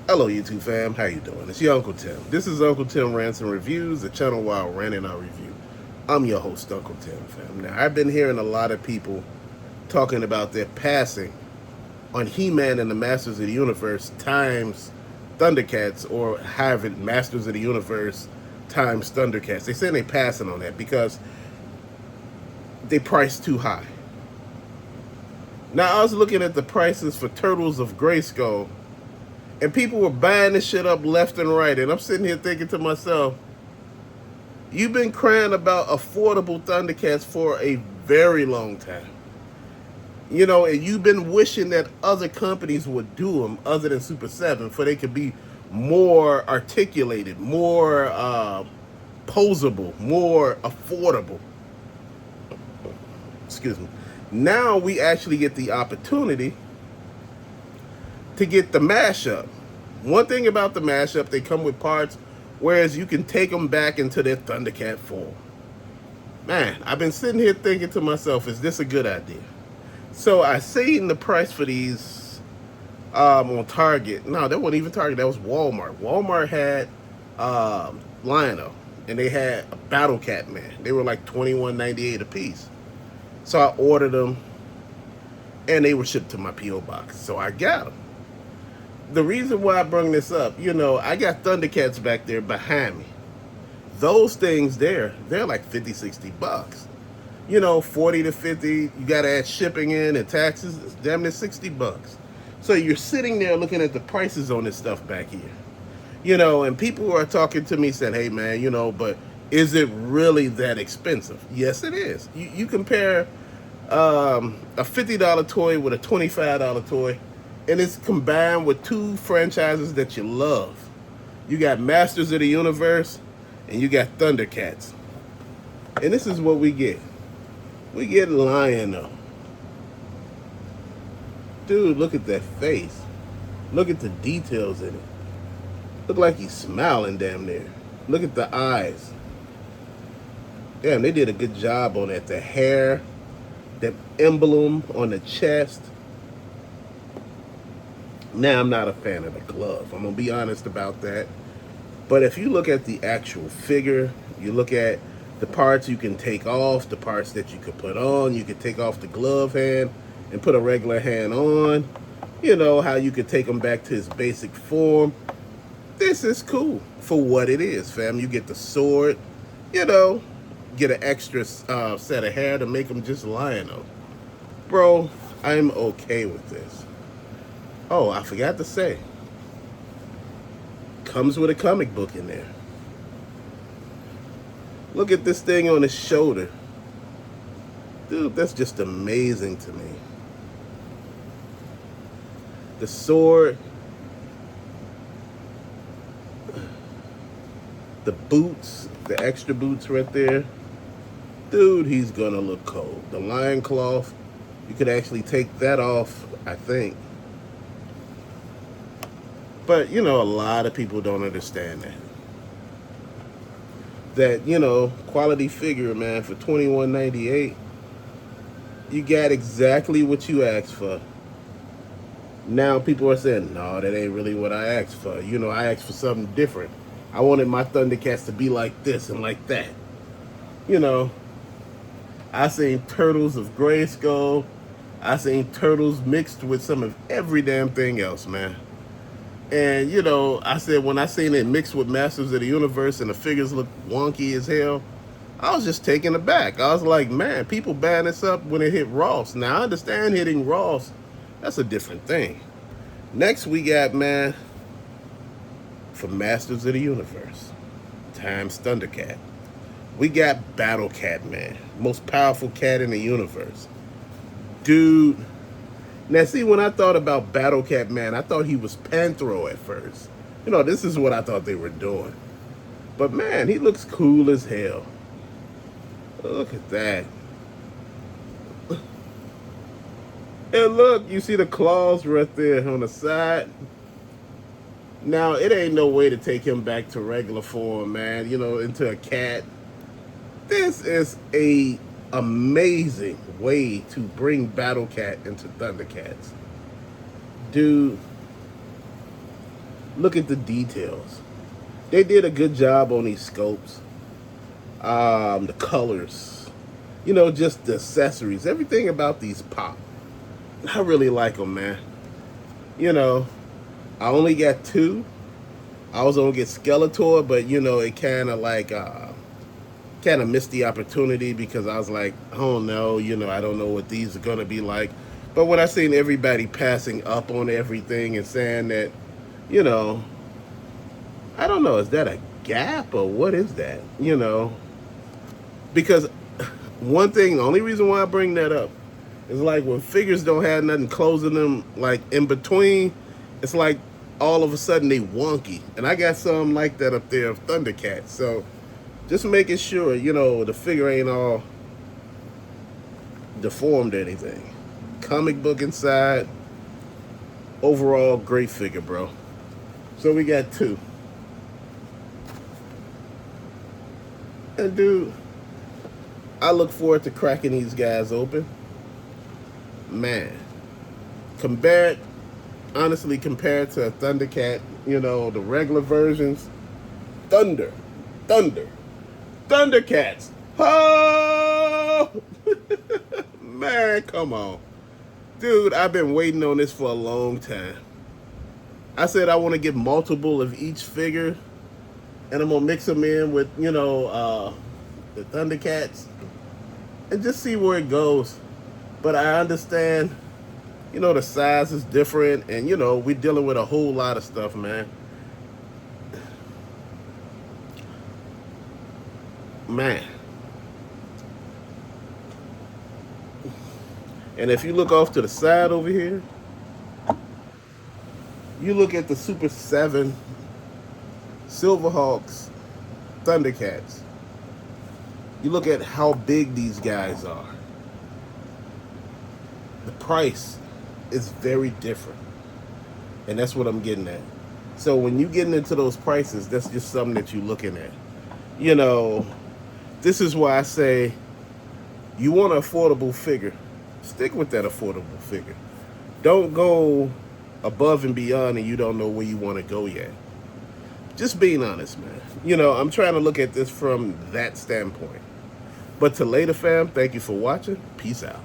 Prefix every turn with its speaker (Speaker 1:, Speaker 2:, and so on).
Speaker 1: Hello YouTube fam, how you doing? It's your Uncle Tim. This is Uncle Tim Rants and Reviews, the channel where I rant and I review. I'm your host, Uncle Tim fam. Now, I've been hearing a lot of people talking about their passing on He-Man and the Masters of the Universe times ThunderCats, or having Masters of the Universe times ThunderCats. They say they passing on that because they priced too high. Now, I was looking at the prices for Turtles of Grayskull, and people were buying this shit up left and right. And I'm sitting here thinking to myself, you've been crying about affordable Thundercats for a very long time. You know, and you've been wishing that other companies would do them other than Super 7 for they could be more articulated, more posable, more affordable. Excuse me. Now we actually get the opportunity to get the mashup. One thing about the mashup, they come with parts, whereas you can take them back into their Thundercat form. Man, I've been sitting here thinking to myself, is this a good idea? So I seen the price for these on Target. No, that wasn't even Target, that was Walmart. Walmart had Lionel, and they had a Battlecat, man. They were like $21.98 a piece. So I ordered them, and they were shipped to my P.O. box. So I got them. The reason why I bring this up, you know, I got Thundercats back there behind me. Those things there, they're like 50, 60 bucks. You know, 40 to 50, you got to add shipping in and taxes, it's damn near 60 bucks. So you're sitting there looking at the prices on this stuff back here. You know, and people who are talking to me said, hey man, you know, but is it really that expensive? Yes, it is. You compare a $50 toy with a $25 toy, and it's combined with two franchises that you love. You got Masters of the Universe, and you got Thundercats. And this is what we get. We get Lion-O. Dude, look at that face. Look at the details in it. Look like he's smiling damn near. Look at the eyes. Damn, they did a good job on that. The hair, that emblem on the chest. Now, I'm not a fan of the glove. I'm going to be honest about that. But if you look at the actual figure, you look at the parts you can take off, the parts that you could put on, you could take off the glove hand and put a regular hand on. You know, how you could take him back to his basic form. This is cool for what it is, fam. You get the sword, you know, get an extra set of hair to make him just Lion-O. Bro, I'm okay with this. Oh, I forgot to say, comes with a comic book in there. Look at this thing on his shoulder. Dude, that's just amazing to me. The sword, the boots, the extra boots right there. Dude, he's gonna look cold. The lion cloth, you could actually take that off, I think. But, you know, a lot of people don't understand that. That, you know, quality figure, man, for $21.98, you got exactly what you asked for. Now people are saying, no, that ain't really what I asked for. You know, I asked for something different. I wanted my Thundercats to be like this and like that. You know, I seen Turtles of Grayskull. I seen Turtles mixed with some of every damn thing else, man. And, you know, I said when I seen it mixed with Masters of the Universe and the figures look wonky as hell, I was just taken aback. I was like, man, people buying this up when it hit Ross. Now, I understand hitting Ross. That's a different thing. Next, we got, man, for Masters of the Universe times Thundercat, we got Battlecat, man. Most powerful cat in the universe. Dude. Now, see, when I thought about Battlecat, man, I thought he was Panthro at first. You know, this is what I thought they were doing. But, man, he looks cool as hell. Look at that. And look, you see the claws right there on the side. Now, it ain't no way to take him back to regular form, man, you know, into a cat. This is a amazing way to bring Battlecat into Thundercats. Dude, Look at the details. They did a good job on these scopes. The colors, just the accessories, everything about these pop. I really like them, man. You know, I only got two. I was gonna get Skeletor, but it kind of missed the opportunity because I was like, oh no, I don't know what these are gonna be like. But when I seen everybody passing up on everything and saying that, you know, I don't know, is that a gap or what is that? Because one thing, the only reason why I bring that up is like when figures don't have nothing closing them like in between, it's like all of a sudden they wonky. And I got some like that up there of ThunderCats. So just making sure, the figure ain't all deformed or anything. Comic book inside. Overall, great figure, bro. So we got two. And dude, I look forward to cracking these guys open. Man, honestly, compared to a ThunderCat, the regular versions, Thunder, ThunderCats. Oh! Man, come on. Dude, I've been waiting on this for a long time. I said I want to get multiple of each figure, and I'm going to mix them in with, the ThunderCats, and just see where it goes. But I understand, the size is different, and, we're dealing with a whole lot of stuff, man. Man. And if you look off to the side over here, you look at the Super 7 Silverhawks ThunderCats. You look at how big these guys are. The price is very different. And that's what I'm getting at. So when you're getting into those prices, that's just something that you're looking at. This is why I say you want an affordable figure. Stick with that affordable figure. Don't go above and beyond and you don't know where you want to go yet. Just being honest, man. I'm trying to look at this from that standpoint. But to later, fam, thank you for watching. Peace out.